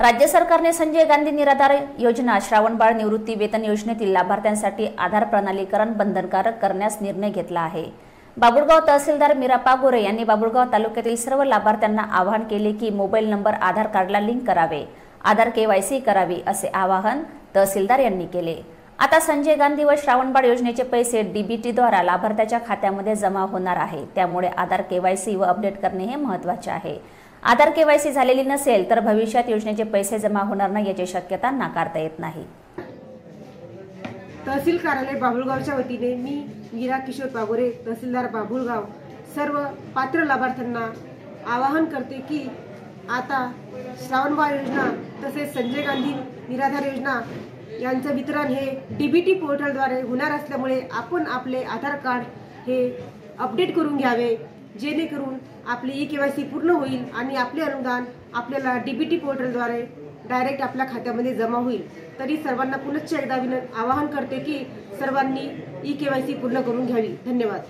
राज्य सरकारने संजय गांधी निराधार योजना, श्रावणबाळ निवृत्ती वेतन योजनेतील लाभार्थ्यांसाठी आधार प्रणालीकरण बंधनकारक करण्यास निर्णय घेतला आहे। बाबुळगाव तहसीलदार मीरापा गोरे यांनी बाबुळगाव तालुक्यातील सर्व लाभार्थ्यांना आवाहन केले की मोबाईल नंबर आधार कार्डला लिंक करावे, आधार KYC करावी असे आवाहन तहसीलदार यांनी केले। आता संजय गांधी व श्रावणबाळ योजनेचे पैसे DBT द्वारा लाभार्थ्याच्या खात्यामध्ये जमा होणार आहे। त्यामुळे आधार KYC व अपडेट करणे हे महत्त्वाचे आहे। आधार KYC झालेली नसेल तर भविष्यात योजनेचे पैसे जमा होणार नाही याची शक्यता नाकारता येत नाही। तहसील कार्यालय बाबुळगावच्या वतीने मी मीरा किशोर पागोरे, तहसीलदार बाबुळगाव, सर्व पात्र लाभार्थ्यांना आवाहन करते की आता श्रावणबाळ योजना तसेच संजय गांधी निराधार योजना यांचं वितरण हे DBT पोर्टलद्वारे होणार असल्यामुळे आपण आपले आधार कार्ड हे अपडेट करून घ्यावे, जेणेकरून आपली KYC पूर्ण होईल आणि आपले अनुदान आपल्याला DBT पोर्टलद्वारे डायरेक्ट आपल्या खात्यामध्ये जमा होईल। तरी सर्वांना पुनश्च एकदा आवाहन करते की सर्वांनी KYC पूर्ण करून घ्यावी। धन्यवाद।